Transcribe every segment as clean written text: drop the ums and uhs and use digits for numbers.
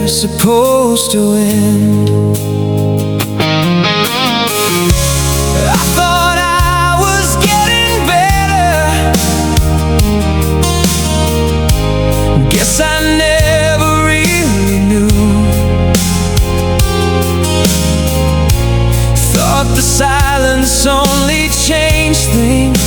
never supposed to win. I thought I was getting better. Guess I never really knew. Thought the silence only changed things.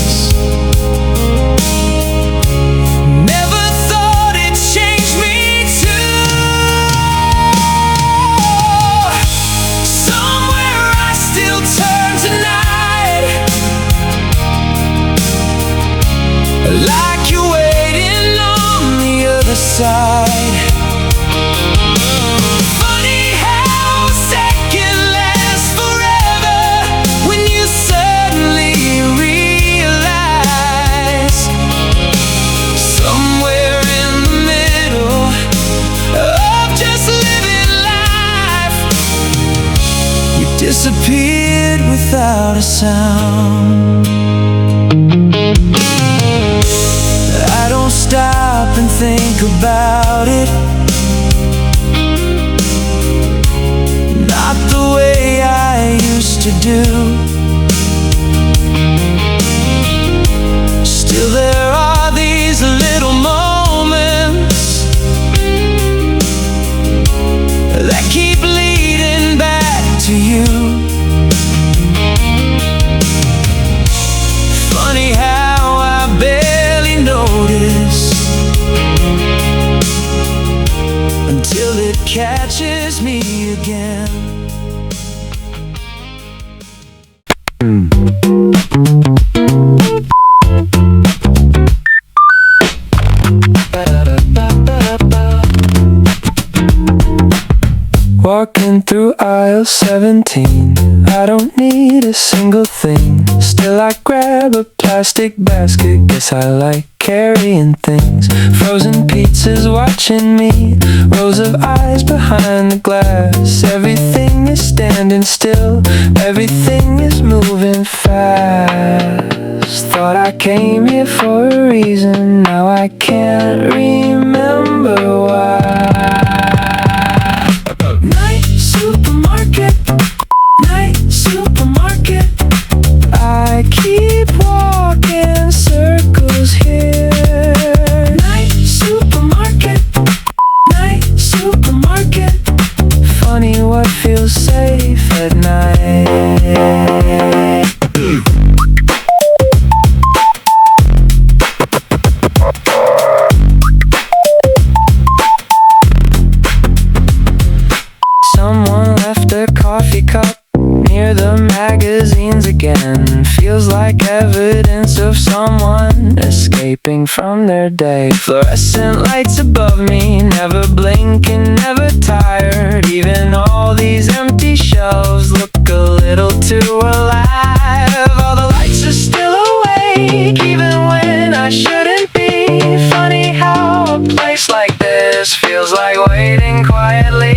Like you're waiting on the other side. Funny how a second lasts forever when you suddenly realize somewhere in the middle of just living life, you disappeared without a sound. Stop and think about it. Not the way I used to do. Still there are these little moments that keep leading back to you. Funny how I barely notice until it catches me again. Walking through aisle 17, I don't need a single thing. Still I grab a plastic basket, guess I like carrying things. Frozen pizzas watching me, rows of eyes behind the glass. Everything is standing still, everything is moving fast. Thought I came here for a reason, now I can't remember why. Night supermarket, night supermarket. I keep walking circles here. Night supermarket, night supermarket. Funny what feels safe at night. Someone left a coffee cup near the magazines again. Feels like evidence of someone escaping from their day. Fluorescent lights above me, never blinking, never tired. Even all these empty shelves look a little too alive. All the lights are still awake, even when I shouldn't be. Funny how a place like this feels like waiting quietly.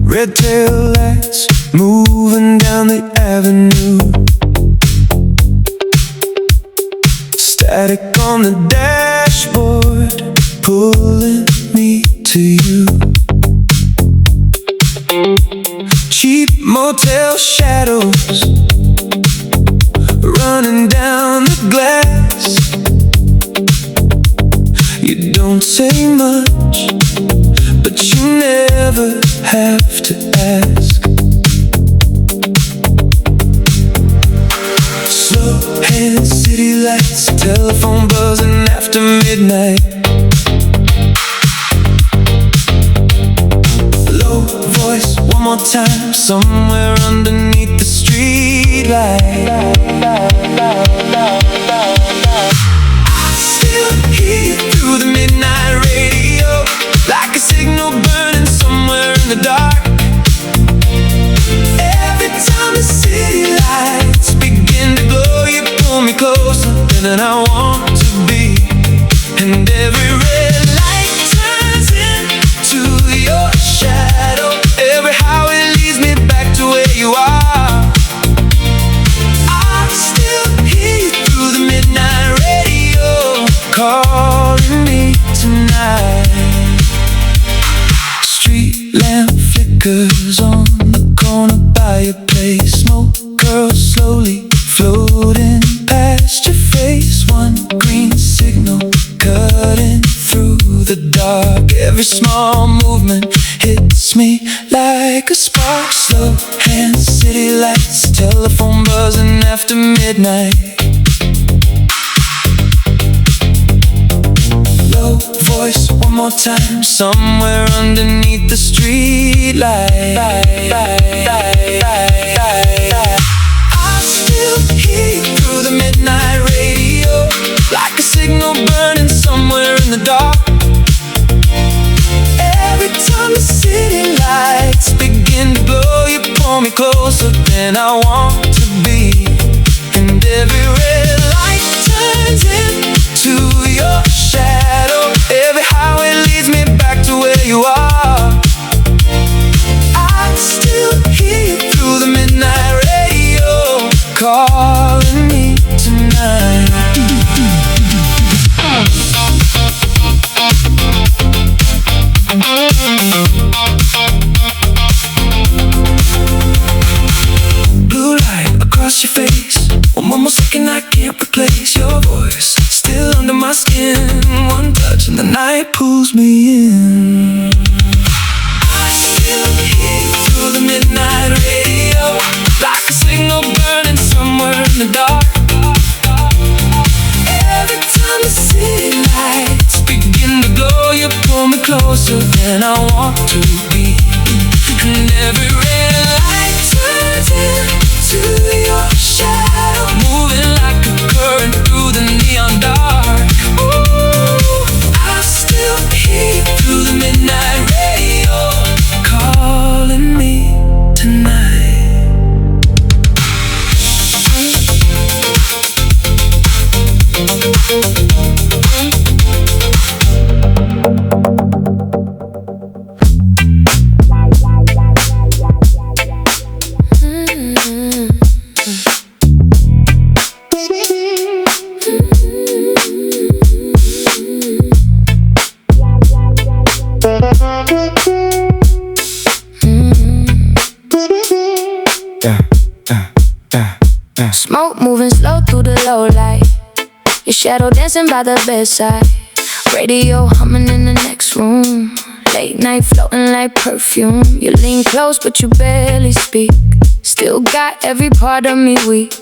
Red tail lights moving down the avenue. on the dashboard, pulling me to you. Cheap motel shadows running down the glass. You don't say much, but you never have to ask. Slow hand city lights, telephone buzzing after midnight. Low voice one more time, somewhere underneath the street light. I still hear you through the midnight radio, like a signal burning somewhere in the dark. Every time the city lights begin to glow, you pull me closer than I want to be. And every red light turns into your shadow. Every highway leads me back to where you are. I still hear you through the midnight radio, calling me tonight. Street lamp flickers on the corner by your place. Smoke curls slowly floating past your face. One green signal cutting through the dark. Every small movement hits me like a spark. Slow hand city lights, telephone buzzing after midnight. Low voice one more time, somewhere underneath the street light. I still hear you through the midnight radio, like a signal burning somewhere in the dark. Every time the city lights begin to glow, you pull me closer than I want to be. And every red light turns into your shadow. Every highway leads me back to where you are. I still hear you through the midnight radio, calling me tonight. Blue light across your face, one more second I can't replace your voice. Still under my skin, one touch and the night pulls me in. I still hear you through the midnight radio, like a signal burning somewhere in the dark. Every time the city lights begin to glow, you pull me closer than I want to be. And every red light turns into your shadow, moving like a current through the neon dark. Ooh, I still hear you through the midnight radio, calling me tonight. Smoke moving slow through the low light, your shadow dancing by the bedside. Radio humming in the next room, late night floating like perfume. You lean close but you barely speak, still got every part of me weak.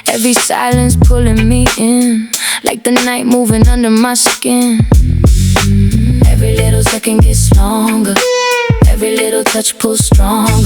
Every silence pulling me in, like the night moving under my skin. Every little second gets longer, every little touch pulls stronger.